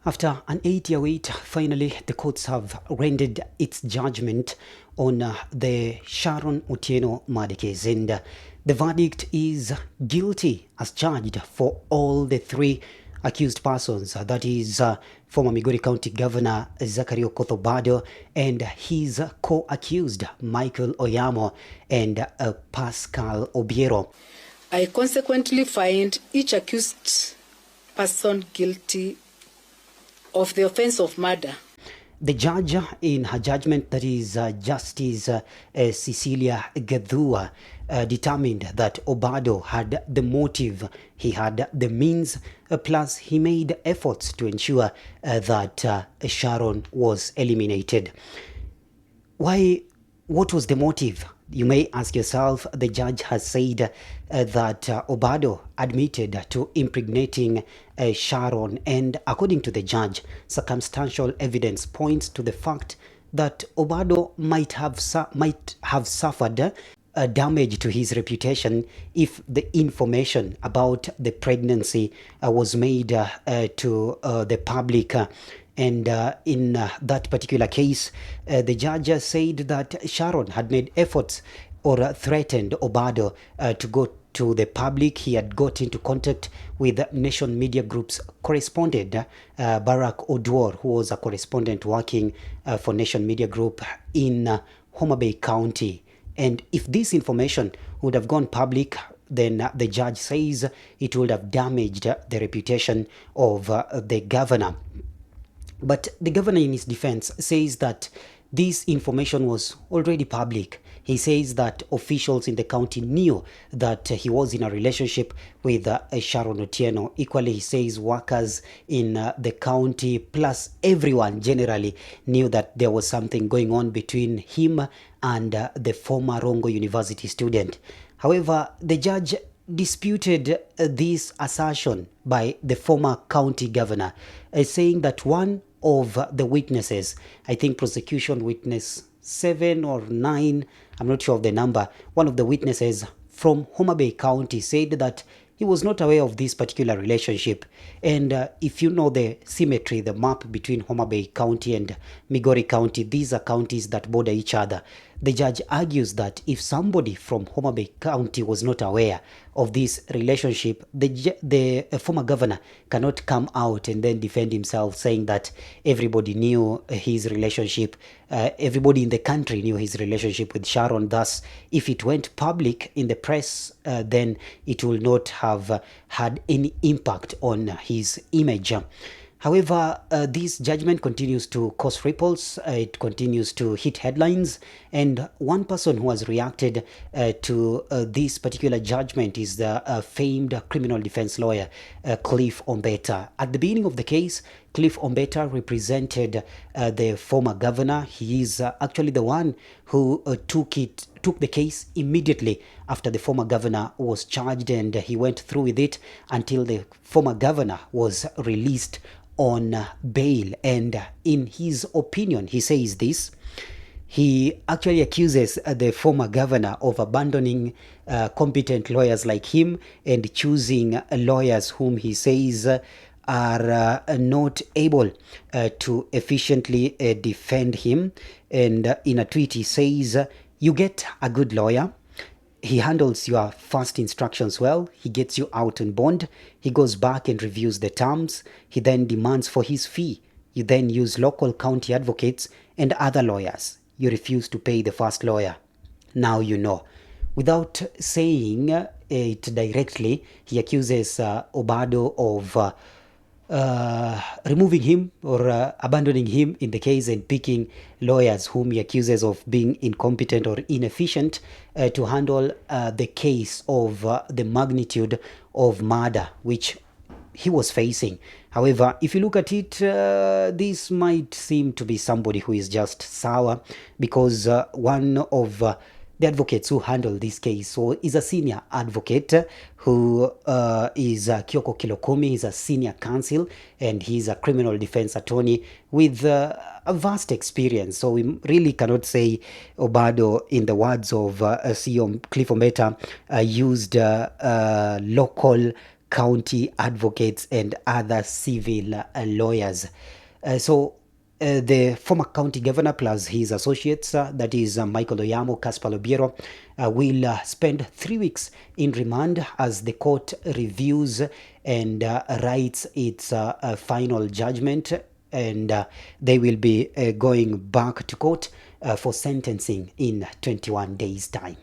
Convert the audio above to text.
After an 8-year wait, finally the courts have rendered its judgment on the Sharon Otieno murder case, and the verdict is guilty as charged for all the three accused persons. That is former Migori County Governor Zachary Okoth Obado and his co-accused Michael Oyamo and Pascal Obiero. I consequently find each accused person guilty of the offense of murder. The judge, in her judgment, that is Justice Cecilia Gadhua, determined that Obado had the motive, he had the means, plus he made efforts to ensure that Sharon was eliminated. What was the motive? You may ask yourself. The judge has said that Obado admitted to impregnating Sharon, and according to the judge, circumstantial evidence points to the fact that Obado might have suffered damage to his reputation if the information about the pregnancy was made to the public. And in that particular case, the judge said that Sharon had made efforts or threatened Obado to go to the public. He had got into contact with Nation Media Group's correspondent, Barack Odwor, who was a correspondent working for Nation Media Group in Homa Bay County. And if this information would have gone public, then the judge says it would have damaged the reputation of the governor. But the governor, in his defense, says that this information was already public. He says that officials in the county knew that he was in a relationship with Sharon Otieno. Equally, he says workers in the county, plus everyone generally, knew that there was something going on between him and the former Rongo University student. However, the judge disputed this assertion by the former county governor, saying that one of the witnesses, I think prosecution witness 7 or 9, I'm not sure of the number, one of the witnesses from Homa Bay County said that he was not aware of this particular relationship. And if you know the symmetry, the map between Homa Bay County and Migori County, these are counties that border each other. The judge argues that if somebody from Homa Bay County was not aware of this relationship, the former governor cannot come out and then defend himself, saying that everybody knew his relationship, everybody in the country knew his relationship with Sharon. Thus, if it went public in the press, then it will not have had any impact on his image. However, this judgment continues to cause ripples. It continues to hit headlines. And one person who has reacted to this particular judgment is the famed criminal defense lawyer, Cliff Ombeta. At the beginning of the case, Cliff Ombeta represented the former governor. He is actually the one who took the case immediately after the former governor was charged, and he went through with it until the former governor was released on bail. And in his opinion, he says this: he actually accuses the former governor of abandoning competent lawyers like him and choosing lawyers whom he says are not able to efficiently defend him. And in a tweet, he says, "You get a good lawyer. He handles your first instructions well. He gets you out on bond. He goes back and reviews the terms. He then demands for his fee. You then use local county advocates and other lawyers. You refuse to pay the first lawyer. Now you know." Without saying it directly, he accuses Obado of removing him or abandoning him in the case and picking lawyers whom he accuses of being incompetent or inefficient to handle the case of the magnitude of murder which he was facing. However, if you look at it, this might seem to be somebody who is just sour, because one of the advocates who handle this case is a senior advocate who is Kyoko Kilokumi. He's a senior counsel and he's a criminal defense attorney with a vast experience. So we really cannot say Obado, in the words of CEO Cliff Ombeta, used local county advocates and other civil lawyers. The former county governor plus his associates, that is Michael Oyamo, Caspar Lobiero, will spend 3 weeks in remand as the court reviews and writes its final judgment, and they will be going back to court for sentencing in 21 days' time.